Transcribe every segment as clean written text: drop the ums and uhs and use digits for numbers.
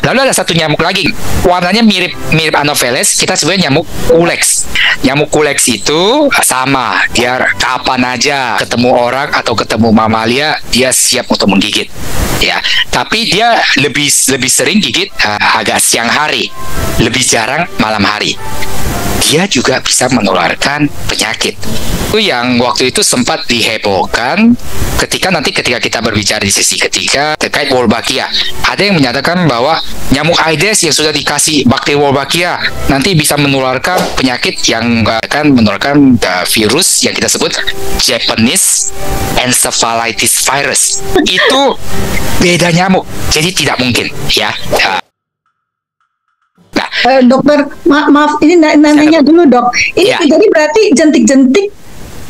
Lalu ada satu nyamuk lagi, warnanya mirip Anopheles, kita sebutnya nyamuk Culex. Nyamuk Culex itu sama, dia kapan aja ketemu orang atau ketemu mamalia, dia siap untuk menggigit. Ya, tapi dia lebih sering gigit agak siang hari, lebih jarang malam hari. Dia juga bisa menularkan penyakit. Itu yang waktu itu sempat dihebohkan ketika kita berbicara di sesi ketiga terkait Wolbachia. Ada yang menyatakan bahwa nyamuk Aedes yang sudah dikasih bakteri Wolbachia nanti bisa menularkan penyakit yang akan menularkan virus yang kita sebut Japanese encephalitis virus. Itu beda nyamuk, jadi tidak mungkin ya. Dokter, maaf ini nanya dulu dok. Ini ya. Jadi berarti jentik-jentik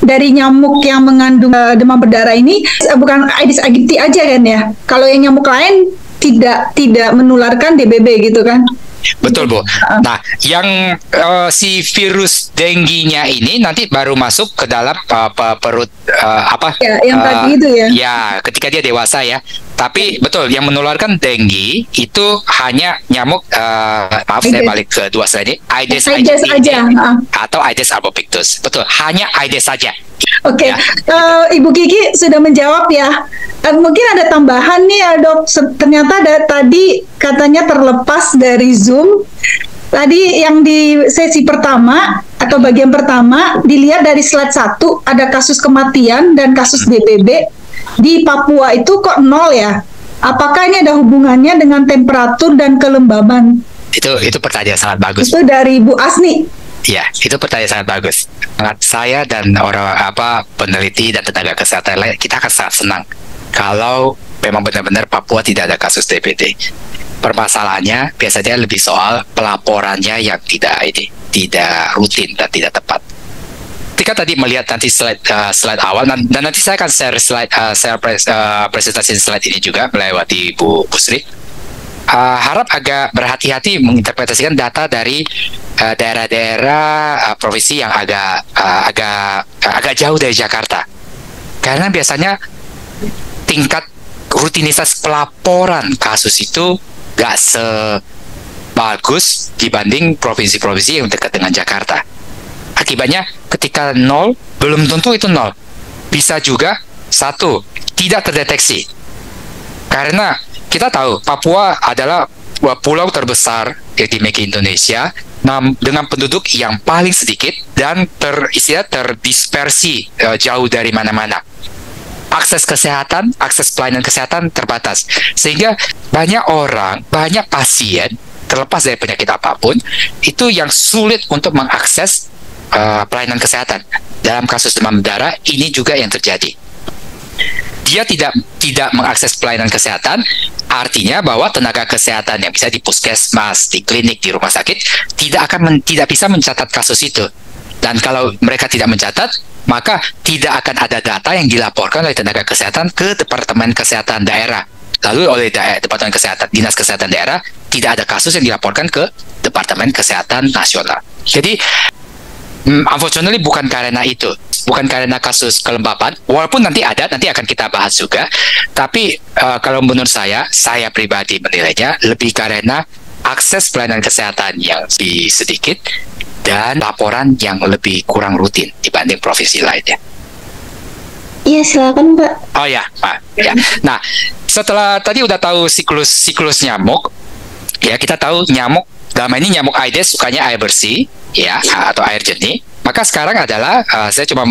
dari nyamuk yang mengandung demam berdarah ini bukan Aedes aegypti aja kan ya? Kalau yang nyamuk lain tidak menularkan DBB gitu kan? Betul Bu. Nah, yang si virus dengginya ini nanti baru masuk ke dalam perut Ya, yang tadi itu ya? Ya, ketika dia dewasa ya. Tapi betul, yang menularkan denggi itu hanya nyamuk, saya balik ke dua slide ini, Aedes aegypti atau Aedes albopictus. Betul, hanya Aedes saja. Oke, Ibu Kiki sudah menjawab ya. Mungkin ada tambahan nih ya dok. Ternyata tadi katanya terlepas dari Zoom. Tadi yang di sesi pertama atau bagian pertama dilihat dari slide 1 ada kasus kematian dan kasus DBB. Di Papua itu kok 0 ya? Apakah ini ada hubungannya dengan temperatur dan kelembaban? Itu pertanyaan sangat bagus. Itu dari Bu Asni. Ya, itu pertanyaan sangat bagus. Saya dan peneliti dan tenaga kesehatan lain, kita akan sangat senang kalau memang benar-benar Papua tidak ada kasus DBD. Permasalahannya biasanya lebih soal pelaporannya yang tidak rutin dan tidak tepat. Ketika tadi melihat nanti slide awal dan nanti saya akan share presentasi slide ini juga melewati Bu Sri. Harap agak berhati-hati menginterpretasikan data dari daerah-daerah provinsi yang agak jauh dari Jakarta, karena biasanya tingkat rutinitas pelaporan kasus itu gak sebagus dibanding provinsi-provinsi yang dekat dengan Jakarta. Akibatnya ketika 0, belum tentu itu 0. Bisa juga 1, tidak terdeteksi. Karena kita tahu Papua adalah pulau terbesar yang dimiliki Indonesia dengan penduduk yang paling sedikit dan terdispersi jauh dari mana-mana. Akses pelayanan kesehatan terbatas. Sehingga banyak pasien terlepas dari penyakit apapun itu yang sulit untuk mengakses pelayanan kesehatan. Dalam kasus demam berdarah ini juga yang terjadi. Dia tidak mengakses pelayanan kesehatan, artinya bahwa tenaga kesehatan yang bisa di puskesmas, di klinik, di rumah sakit tidak bisa mencatat kasus itu. Dan kalau mereka tidak mencatat, maka tidak akan ada data yang dilaporkan oleh tenaga kesehatan ke Departemen Kesehatan Daerah. Lalu oleh Departemen Kesehatan, Dinas Kesehatan Daerah, tidak ada kasus yang dilaporkan ke Departemen Kesehatan Nasional. Jadi unfortunately bukan karena itu, bukan karena kasus kelembapan, walaupun nanti akan kita bahas juga, tapi kalau menurut saya pribadi menilainya lebih karena akses pelayanan kesehatan yang lebih sedikit dan laporan yang lebih kurang rutin dibanding provinsi lainnya. Iya, silakan Pak. Oh ya, Pak. Ya. Nah, setelah tadi udah tahu siklus nyamuk, ya kita tahu nyamuk, dalam ini nyamuk Aedes sukanya air bersih, ya, atau air jernih. Maka sekarang adalah saya cuma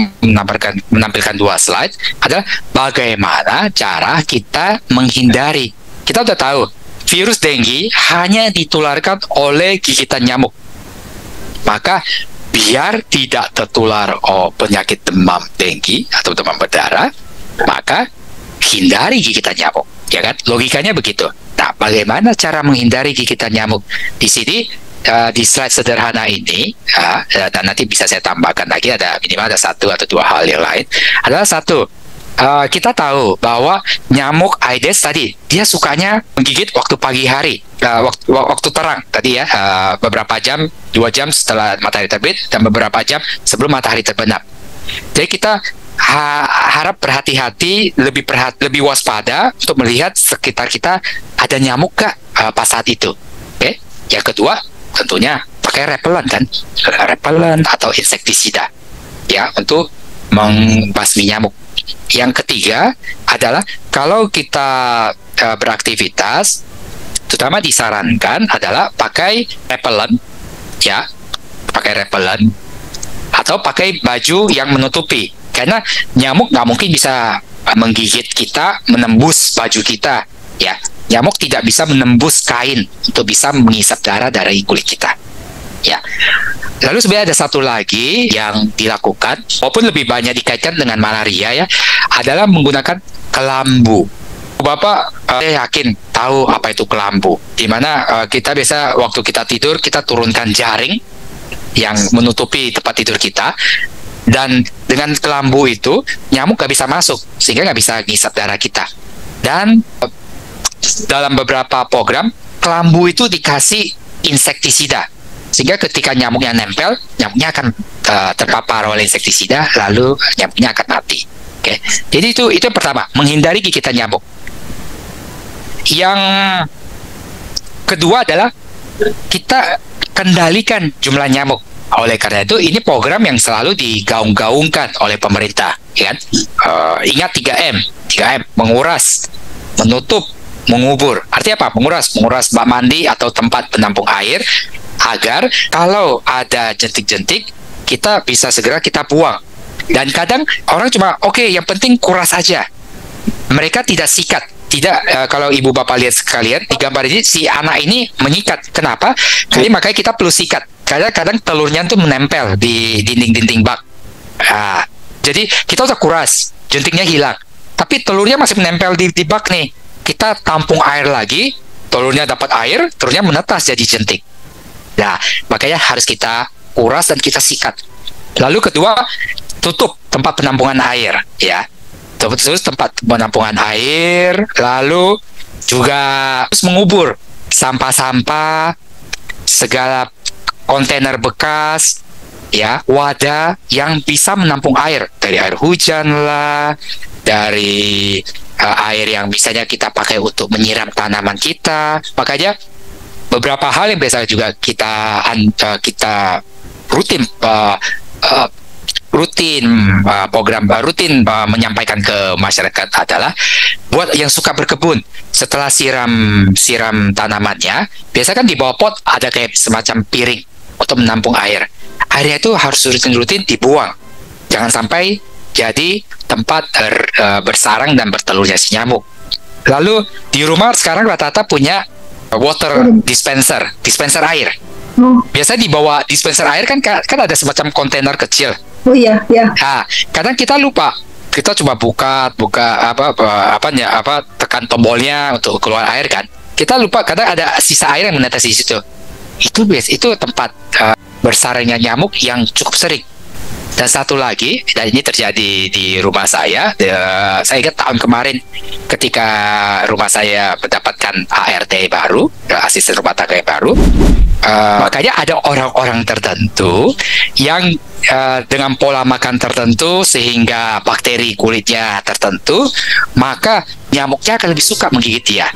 menampilkan 2 slide, adalah bagaimana cara kita menghindari. Kita udah tahu virus denggi hanya ditularkan oleh gigitan nyamuk. Maka biar tidak tertular penyakit demam denggi atau demam berdarah, maka hindari gigitan nyamuk, ya kan? Logikanya begitu. Nah, bagaimana cara menghindari gigitan nyamuk? Di sini di slide sederhana ini, dan nanti bisa saya tambahkan lagi, ada minimal ada 1 atau 2 hal yang lain. Adalah 1. Kita tahu bahwa nyamuk Aedes tadi dia sukanya menggigit waktu pagi hari, waktu terang tadi ya, beberapa jam, 2 jam setelah matahari terbit dan beberapa jam sebelum matahari terbenam. Jadi kita harap berhati-hati, lebih waspada untuk melihat sekitar kita ada nyamuk gak pas saat itu. Oke. Yang kedua, tentunya pakai repellent kan, repellent atau insektisida ya untuk membasmi nyamuk. Yang ketiga adalah kalau kita beraktivitas, terutama disarankan adalah pakai repellent ya, pakai repellent atau pakai baju yang menutupi, karena nyamuk nggak mungkin bisa menggigit kita, menembus baju kita ya. Nyamuk tidak bisa menembus kain untuk bisa mengisap darah dari kulit kita ya. Lalu sebenarnya ada satu lagi yang dilakukan, walaupun lebih banyak dikaitkan dengan malaria ya, adalah menggunakan kelambu. Bapak saya yakin tahu apa itu kelambu, dimana kita biasa waktu kita tidur kita turunkan jaring yang menutupi tempat tidur kita, dan dengan kelambu itu nyamuk gak bisa masuk sehingga gak bisa ngisap darah kita. Dan dalam beberapa program kelambu itu dikasih insektisida sehingga ketika nyamuknya nempel, nyamuknya akan terpapar oleh insektisida, lalu nyamuknya akan mati. Oke. Jadi itu yang pertama, menghindari gigitan nyamuk. Yang kedua adalah kita kendalikan jumlah nyamuk. Oleh karena itu, ini program yang selalu digaung-gaungkan oleh pemerintah, ya kan? Ingat 3M, menguras, menutup, mengubur. Artinya apa? Menguras bak mandi atau tempat penampung air, agar kalau ada jentik-jentik, kita bisa segera kita buang. Dan kadang orang cuma, oke, yang penting kuras aja. Mereka tidak sikat. Tidak, kalau ibu bapak lihat sekalian, di gambar ini, si anak ini menyikat. Kenapa? Karena makanya kita perlu sikat. Karena kadang telurnya itu menempel di dinding-dinding bak. Jadi kita udah kuras, jentiknya hilang. Tapi telurnya masih menempel di bak nih. Kita tampung air lagi, telurnya dapat air, telurnya menetas jadi jentik. Nah, makanya harus kita kuras dan kita sikat. Lalu kedua, tutup tempat penampungan air, ya. Terus tempat penampungan air, lalu juga terus mengubur sampah-sampah, segala kontainer bekas, ya, wadah yang bisa menampung air, dari air hujan lah, dari air yang misalnya kita pakai untuk menyiram tanaman kita. Makanya beberapa hal yang biasa juga kita rutin menyampaikan ke masyarakat adalah buat yang suka berkebun, setelah siram tanamannya, biasa kan di bawah pot ada kayak semacam piring untuk menampung air. Airnya itu harus rutin dibuang, jangan sampai jadi tempat bersarang dan bertelurnya si nyamuk. Lalu di rumah sekarang rata-rata punya water dispenser air. Biasa di bawah dispenser air kan ada semacam kontainer kecil. Oh iya, ya. Nah, kadang kita lupa. Kita coba buka tekan tombolnya untuk keluar air kan. Kita lupa, kadang ada sisa air yang menetes di situ. Itu tempat bersarangnya nyamuk yang cukup sering. Dan satu lagi, dan ini terjadi di rumah saya. Saya ingat tahun kemarin ketika rumah saya mendapatkan ART baru, asisten rumah tangga yang baru. Makanya ada orang-orang tertentu yang dengan pola makan tertentu sehingga bakteri kulitnya tertentu, maka nyamuknya akan lebih suka menggigit dia.